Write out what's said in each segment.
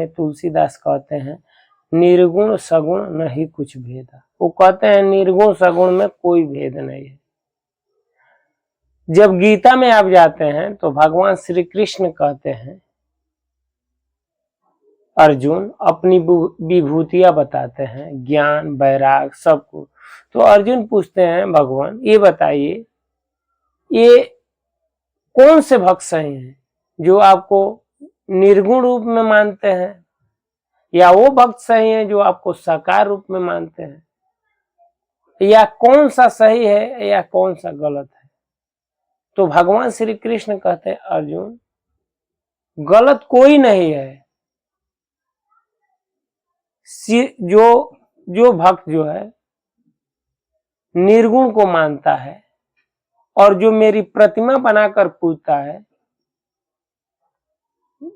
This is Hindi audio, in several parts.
तुलसीदास कहते हैं निर्गुण सगुण नहीं कुछ भेद। वो कहते हैं निर्गुण सगुण में कोई भेद नहीं है। जब गीता में आप जाते हैं तो भगवान श्री कृष्ण कहते हैं अर्जुन अपनी विभूतियां बताते हैं, ज्ञान वैराग सब कुछ। तो अर्जुन पूछते हैं भगवान ये बताइए ये कौन से भक्त सही हैं जो आपको निर्गुण रूप में मानते हैं, या वो भक्त सही हैं जो आपको साकार रूप में मानते हैं, या कौन सा सही है या कौन सा गलत है। तो भगवान श्री कृष्ण कहते हैं अर्जुन गलत कोई नहीं है। जो भक्त जो है निर्गुण को मानता है और जो मेरी प्रतिमा बनाकर पूजता है,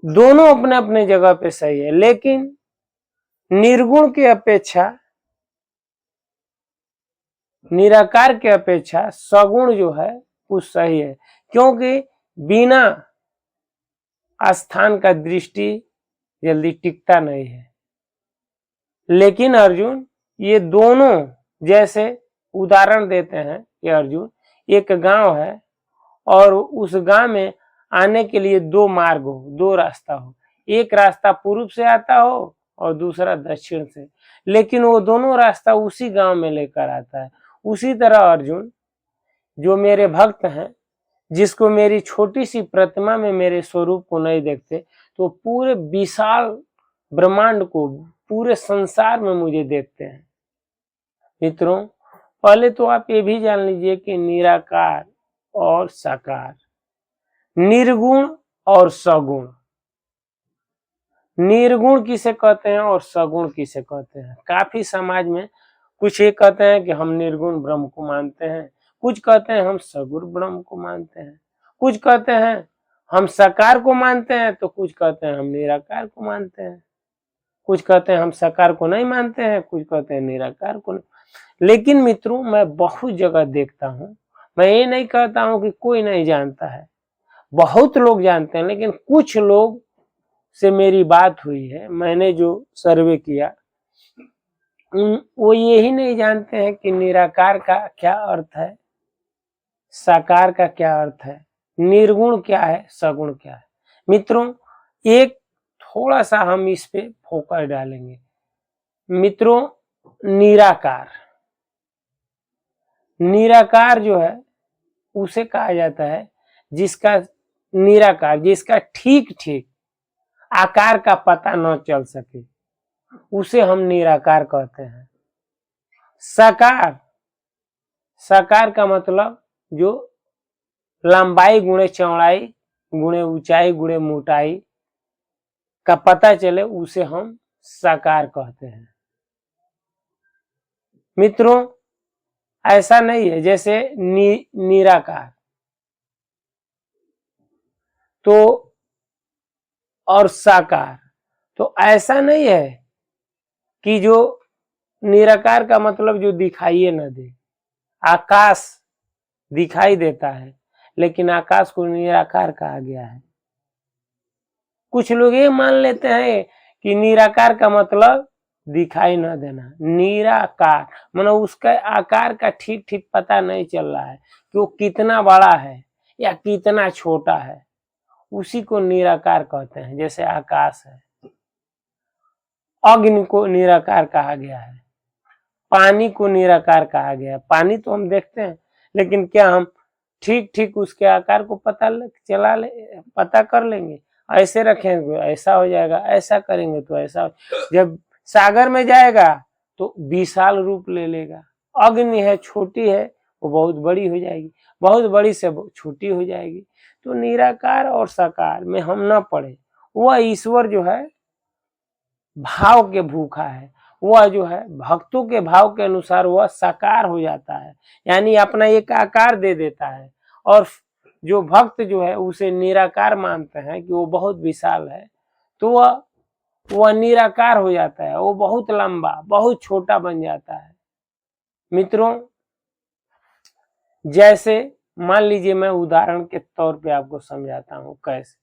दोनों अपने अपने जगह पे सही है। लेकिन निर्गुण की अपेक्षा, निराकार की अपेक्षा सगुण जो है वो सही है, क्योंकि बिना स्थान का दृष्टि जल्दी टिकता नहीं है। लेकिन अर्जुन ये दोनों, जैसे उदाहरण देते हैं कि अर्जुन एक गांव है और उस गांव में आने के लिए दो मार्ग हो, दो रास्ता हो, एक रास्ता पूर्व से आता हो और दूसरा दक्षिण से, लेकिन वो दोनों रास्ता उसी गांव में लेकर आता है। उसी तरह अर्जुन जो मेरे भक्त हैं, जिसको मेरी छोटी सी प्रतिमा में मेरे स्वरूप को नहीं देखते, तो पूरे विशाल ब्रह्मांड को, पूरे संसार में मुझे देखते हैं। मित्रों, पहले तो आप ये भी जान लीजिए कि निराकार और साकार, निर्गुण और सगुण, निर्गुण किसे कहते हैं और सगुण किसे कहते हैं। काफी समाज में कुछ ये कहते हैं कि हम निर्गुण ब्रह्म को मानते हैं, कुछ कहते हैं हम सगुण ब्रह्म को मानते हैं, कुछ कहते हैं हम साकार को मानते हैं, तो कुछ कहते हैं हम निराकार को मानते हैं, कुछ कहते हैं हम साकार को नहीं मानते हैं, कुछ कहते हैं निराकार को नहीं। लेकिन मित्रों, मैं बहुत जगह देखता हूँ, मैं ये नहीं कहता हूँ कि कोई नहीं जानता है, बहुत लोग जानते हैं, लेकिन कुछ लोग से मेरी बात हुई है, मैंने जो सर्वे किया, वो यही नहीं जानते हैं कि निराकार का क्या अर्थ है, साकार का क्या अर्थ है, निर्गुण क्या है, सगुण क्या है। मित्रों, एक थोड़ा सा हम इस पे फोकस डालेंगे। मित्रों, निराकार, निराकार जो है उसे कहा जाता है जिसका निराकार, जिसका ठीक ठीक आकार का पता न चल सके, उसे हम निराकार कहते हैं। साकार, साकार का मतलब जो लंबाई गुणे चौड़ाई गुणे ऊंचाई गुणे मोटाई का पता चले, उसे हम साकार कहते हैं। मित्रों, ऐसा नहीं है जैसे निराकार तो और साकार, तो ऐसा नहीं है कि जो निराकार का मतलब जो दिखाई न दे। आकाश दिखाई देता है, लेकिन आकाश को निराकार कहा गया है। कुछ लोग ये मान लेते हैं कि निराकार का मतलब दिखाई न देना। निराकार मतलब उसका आकार का ठीक ठीक पता नहीं चल रहा है कि वो कितना बड़ा है या कितना छोटा है, उसी को निराकार कहते हैं। जैसे आकाश है, अग्नि को निराकार कहा गया है, पानी को निराकार कहा गया है। पानी तो हम देखते हैं, लेकिन क्या हम ठीक ठीक उसके आकार को पता कर लेंगे? ऐसे रखेंगे ऐसा हो जाएगा, ऐसा करेंगे तो ऐसा। जब सागर में जाएगा तो विशाल रूप ले लेगा। अग्नि है, छोटी है, वो बहुत बड़ी हो जाएगी, बहुत बड़ी से छोटी हो जाएगी। तो निराकार और साकार में हम ना पड़े। वह ईश्वर जो है भाव के भूखा है, वह जो है भक्तों के भाव के अनुसार वह साकार हो जाता है, यानी अपना एक आकार दे देता है। और जो भक्त जो है उसे निराकार मानते हैं कि वो बहुत विशाल है, तो वह निराकार हो जाता है, वो बहुत लंबा बहुत छोटा बन जाता है। मित्रों, जैसे मान लीजिए, मैं उदाहरण के तौर पे आपको समझाता हूँ कैसे।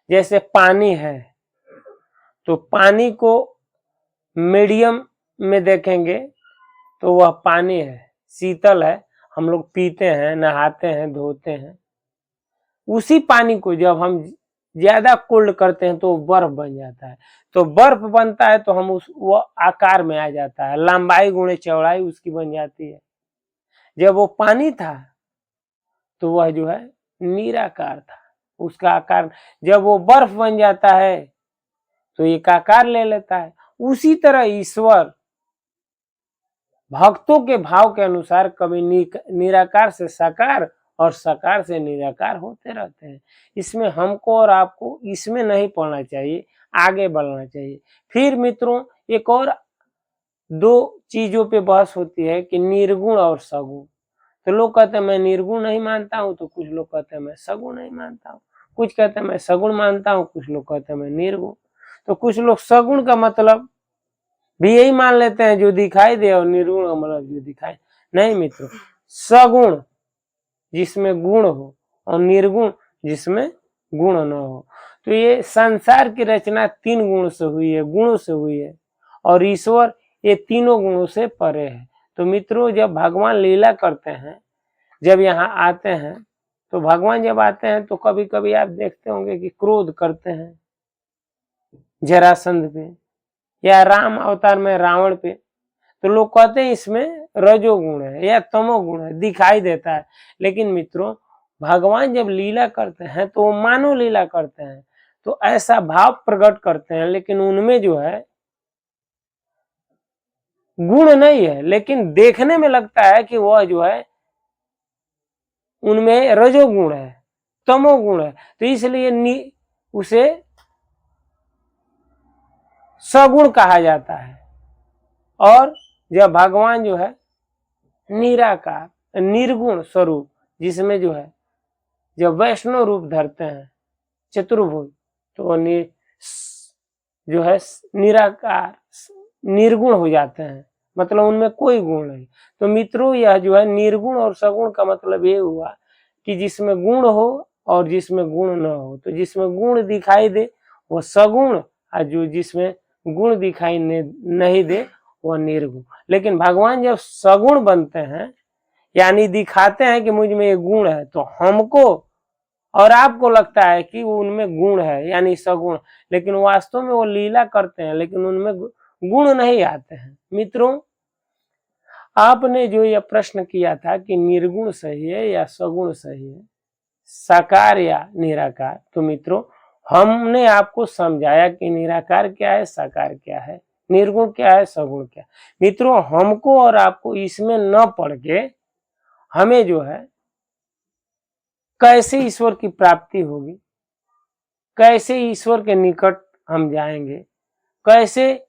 जैसे पानी है, तो पानी को मीडियम में देखेंगे तो वह पानी है, शीतल है, हम लोग पीते हैं, नहाते हैं, धोते हैं। उसी पानी को जब हम ज्यादा कोल्ड करते हैं तो बर्फ बन जाता है। तो बर्फ बनता है तो हम वो आकार में आ जाता है, लंबाई गुणे चौड़ाई उसकी बन जाती है। जब वो पानी था तो वह जो है निराकार था, उसका आकार। जब वो बर्फ बन जाता है तो एक आकार ले लेता है। उसी तरह ईश्वर भक्तों के भाव के अनुसार कभी निराकार से साकार और साकार से निराकार होते रहते हैं। इसमें हमको और आपको इसमें नहीं पढ़ना चाहिए, आगे बढ़ना चाहिए। फिर मित्रों एक और दो चीजों पे बहस होती है कि निर्गुण और सगुण। तो लोग कहते हैं मैं निर्गुण नहीं मानता हूं, तो कुछ लोग कहते हैं मैं सगुण नहीं मानता हूं, कुछ कहते हैं मैं सगुण मानता हूं, कुछ लोग कहते हैं मैं निर्गुण। तो कुछ लोग सगुण का मतलब भी यही मान लेते हैं जो दिखाई दे, और निर्गुण का मतलब जो दिखाई नहीं। मित्रों सगुण जिसमें गुण हो और निर्गुण जिसमें गुण न हो। तो ये संसार की रचना 3 गुण से हुई है, गुणों से हुई है, और ईश्वर ये तीनों गुणों से परे है। तो मित्रों जब भगवान लीला करते हैं, जब यहाँ आते हैं, तो भगवान जब आते हैं तो कभी कभी आप देखते होंगे कि क्रोध करते हैं जरासंध पे, या राम अवतार में रावण पे। तो लोग कहते हैं इसमें रजोगुण है या तमोगुण है, दिखाई देता है। लेकिन मित्रों भगवान जब लीला करते हैं तो वो मानव लीला करते हैं, तो ऐसा भाव प्रकट करते हैं, लेकिन उनमें जो है गुण नहीं है, लेकिन देखने में लगता है कि वह जो है उनमें रजोगुण है, तमोगुण है। तो इसलिए उसे सगुण कहा जाता है। और जब भगवान जो है निराकार निर्गुण स्वरूप, जिसमें जो है जब वैष्णव रूप धरते हैं चतुर्भुज, तो वो जो है निराकार निर्गुण हो जाते हैं, मतलब उनमें कोई गुण नहीं। तो मित्रों यह जो है निर्गुण और सगुण का मतलब ये हुआ कि जिसमें गुण हो और जिसमें गुण न हो। तो जिसमें गुण दिखाई दे वो सगुण, और जो जिसमें गुण दिखाई नहीं दे वह निर्गुण। लेकिन भगवान जब सगुण बनते हैं, यानी दिखाते हैं कि मुझ में ये गुण है, तो हमको और आपको लगता है कि वो उनमें गुण है यानी सगुण, लेकिन वास्तव में वो लीला करते हैं, लेकिन उनमें गुण नहीं आते हैं। मित्रों आपने जो यह प्रश्न किया था कि निर्गुण सही है या सगुण सही है, साकार या निराकार, तो मित्रों हमने आपको समझाया कि निराकार क्या है, साकार क्या है, निर्गुण क्या है, सगुण क्या है। मित्रों हमको और आपको इसमें न पढ़ के हमें जो है कैसे ईश्वर की प्राप्ति होगी, कैसे ईश्वर के निकट हम जाएंगे, कैसे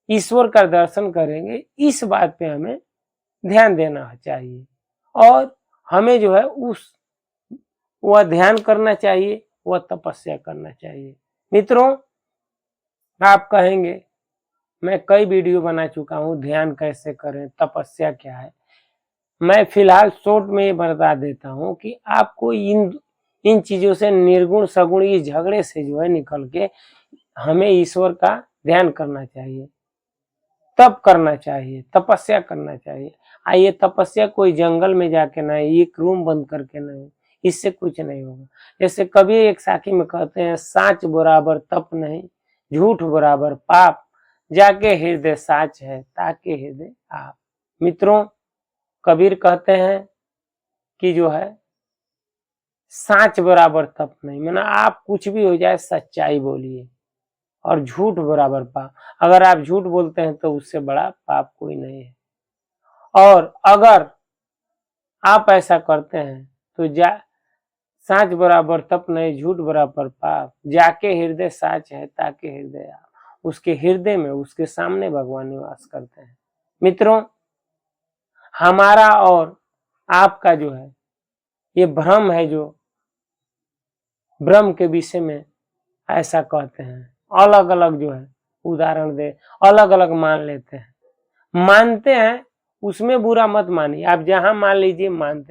ईश्वर का दर्शन करेंगे, इस बात पे हमें ध्यान देना चाहिए। और हमें जो है वह ध्यान करना चाहिए, वह तपस्या करना चाहिए। मित्रों आप कहेंगे मैं कई वीडियो बना चुका हूं, ध्यान कैसे करें, तपस्या क्या है। मैं फिलहाल शॉर्ट में ये बता देता हूं कि आपको इन चीजों से, निर्गुण सगुण इस झगड़े से जो है निकल के हमें ईश्वर का ध्यान करना चाहिए, तप करना चाहिए, तपस्या करना चाहिए। आइए तपस्या कोई जंगल में जाके नहीं, एक रूम बंद करके नहीं, इससे कुछ नहीं होगा। जैसे कभी एक साखी में कहते हैं साच बराबर तप नहीं, झूठ बराबर पाप, जाके हृदय साच है ताके हृदय आप। मित्रों कबीर कहते हैं कि जो है साच बराबर तप नहीं, माना आप कुछ भी हो जाए सच्चाई बोलिए, और झूठ बराबर पाप, अगर आप झूठ बोलते हैं तो उससे बड़ा पाप कोई नहीं है। और अगर आप ऐसा करते हैं तो साच बराबर तप नहीं, झूठ बराबर पाप, जाके हृदय साच है ताके हृदय आप। उसके हृदय में, उसके सामने भगवान निवास करते हैं। मित्रों हमारा और आपका जो है ये भ्रम है, जो ब्रह्म के विषय में ऐसा कहते हैं, अलग अलग जो है उदाहरण दे, अलग अलग मान लेते हैं, मानते हैं, उसमें बुरा मत मानिए। आप जहां मान लीजिए मानते